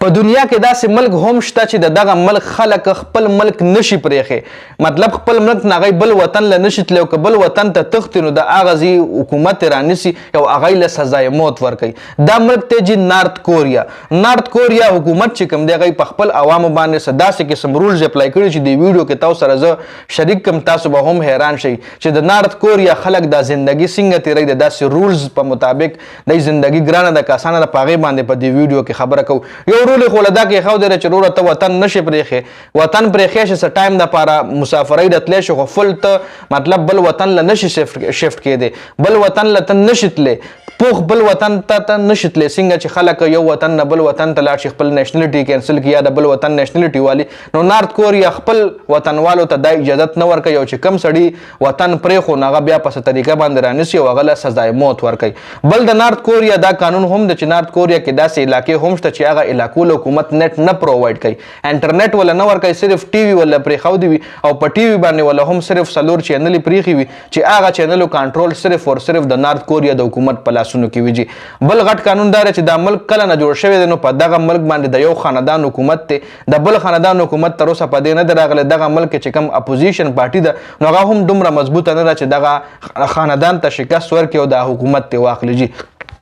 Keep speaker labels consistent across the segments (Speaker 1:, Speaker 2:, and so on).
Speaker 1: په دنیا کې داسې ملک هم شته چې دغه ملک خلک خپل ملک نشي پرېښی، مطلب خپل ملک نه هغوی بل وطن له نشي تللی، او که بل وطن ته تښتي نو د هغه ځای حکومت یې رانیسي او هغوی له سزای موت ورکوي. دا ملک دی چې نارت کوریا. نارت کوریا حکومت چې کوم دی هغوی په خپل عوامو باندې څه داسې قسم رولز اپلای کړي چې د ویډیو کې تاسو سره زه شریک کړم، تاسو به هم حیران شئ چې د نارت کوریا خلک دا زندګي څنګه تېروي. د داسې رولز په مطابق د زندګي ګرانه ده که اسانه ده، په هغې باندې په دې ویډیو کې خبره کوو. یو رول یې خو له دا کې ایښودی دی چې وروره ته وطن نشې پرېښی، وطن پرېښی شي څه ټایم دپاره مسافرۍ ته تلی شي، خو فل ته مطلب بل وطن له نشي شفټ کېدی، بل وطن له ته نشي تللی، پوخ بل وطن ته نشي تللی. څنګه چې خلک یو وطن نه بل وطن ته لاړ شي، خپل نیشنلټي کینسل کړي یا د بل وطن نیشنلټي والي، نو نارت کوریا خپل وطنوالو ته دا اجازت نه ورکوي، او چې کوم سړي وطن پرېښو نو هغه بیا په څه طریقه باندې رانیسي او هغه له سزای موت ورکوي. بل د نارت کوریا دا قانون هم ده چې نارت کوریا کې داسې علاقې هم شته چې هغه علاقو له حکومت نت نه پرووایډ کوي، انټرنیټ ولا نه ورکوي، صرف ټي وي ولا پرېښودي وي، او په ټي وي باندې ولا هم صرف 4 چینلې پرېښي وي چې هغه چینلو کنټرول صرف او صرف د نارت کوریا د حکومت په لاسونو کې وي. بل غټ قانون دا چې دا ملک کله نه جوړ شوی دی، نو په دغه ملک باندې د یو خاندان حکومت دی، د بل خاندان حکومت تر اوسه په دې نه دی راغلی. دغه ملک چې کوم اپوزیشن پارټي ده نو هغه هم دومره مضبوطه نه ده چې دغه خاندان ته شکست ورکړي او د حکومت ته واخلي.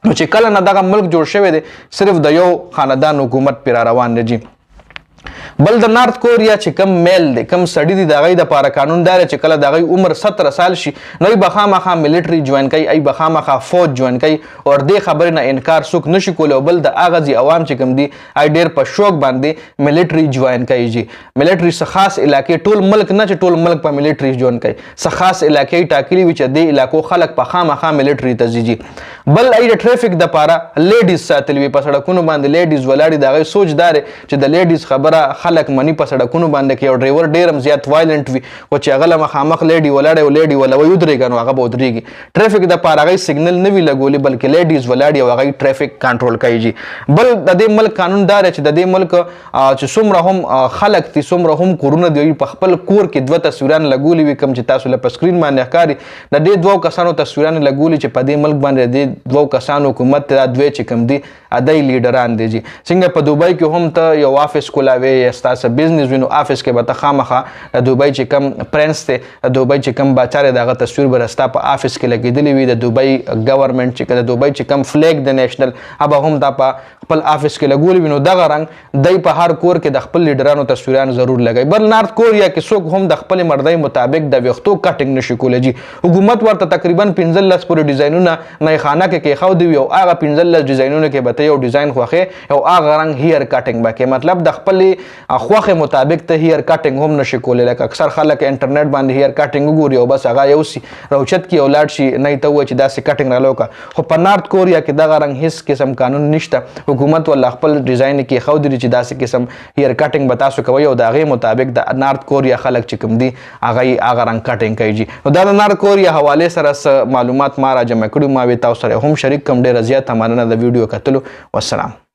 Speaker 1: نو چې کله نه دغه ملک جوړ شوی دی صرف د یو خاندان حکومت پې را روان دی. بل د نارت کوریا چې کم میل دی، کم سړي دي، د هغوی دپاره قانون دا دی چې کله د هغوی عمر 17 سال شي نو ای به خامخا ملیټري جوین کوي، ای به خامخا فوج جوین کوي، او دې خبرې نه انکار څوک نشي کولی. او بل د هغه ځای عوام چې کوم دي ای ډېر په شوق باندې ملیټري جوین کوي. ملیټري څه خاص علاقې، ټول ملک نه چې ټول ملک په ملیټري جوین کوي، څه خاص علاقې ټاکلي وي چې دې علاقو خلک په خامخا ملیټري ته ځي. بل ای د ټریفک دپاره لیډیز ساتلي وي، په سړکونو باندې لیډیز ولاړې، د هغوی سوچ دا دی چې د لیډیز خبره خلک مني په سړکونو باندې، کې یو ډرایور ډېر هم زیات وایلنټ وي او چې هغه له مخامخ لیډي ولاړی او لیډي وله وایي ودرېږه نو هغه به ودرېږي. ټریفک دپاره هغوی سګنل نه وي لګولي بلکې لیډیز ولاړي او هغوی ټریفک کنټرول کوي. بل د دې ملک قانون دا دی چې د دې ملک چې څومره هم خلک دي، څومره هم کورونه دي، په خپل کور کې 2 تصویران لګولي وي، کوم چې تاسو له په سکرین باندې ښکاري. د دې 2 کسانو تصویران لګولي چې په دې ملک باندې د 2 کسانو حکومت دا 2 چې کوم دي ادای لیډران دي. څنګه په دوبۍ کې هم ته یو آفس کولاوې یا ستاسو بزنس وي نو آفس کې به ته خامخا د دوبۍ چې کوم پرنس دی، د دوبۍ چې کوم باچا دی، د هغه تصویر به ستا په آفس کې لګېدلی وي. د دوبۍ ګورنمنټ چې د دوبۍ چې کوم فلیګ د نیشنل هغه هم دا په خپل آفس کې لګولی وي. نو دغه رنګ دی په هر کور کې د خپل لیډرانو تصویران ضرور لګوي. بل نارت کوریا کې څوک هم د خپل مردۍ مطابق د ویښتو کټینګ نشي کولی. حکومت ورته تقریبا 15 پورې ډیزاینونه نایخانه کې کېښودي وي او هغه 15 ډیزاینونه کې به ته یو ډیزاین خوښې او هغه رنګ هیر کټینګ به کې، مطلب د خپلې خوښې مطابق ته هیر کټینګ هم نشي کولی. لکه اکثر خلک انټرنیټ باندې هیر کټینګ وګوري او بس هغه یوسي روچت کړي او لاړ شي، نه یې ته ووایي چې داسې کټینګ راله وکړه. خو په نارت کوریا کې دغه رنګ هېڅ قسم قانون نشته. حکومت ولا خپل ډیزاین کې ښودلي چې داسې قسم هیر کټینګ به تاسو کوئ او د هغې مطابق د نارت کوریا خلک چې کوم دي هغه یې هغه رنګ کټینګ کوي. نو دا د نارت کوریا حوالې سره څه معلومات ما را جمع کړي، ما وې تاسو سره هم شریک کړم. ډېره زیاته مننه د ویډیو کتلو. والسلام.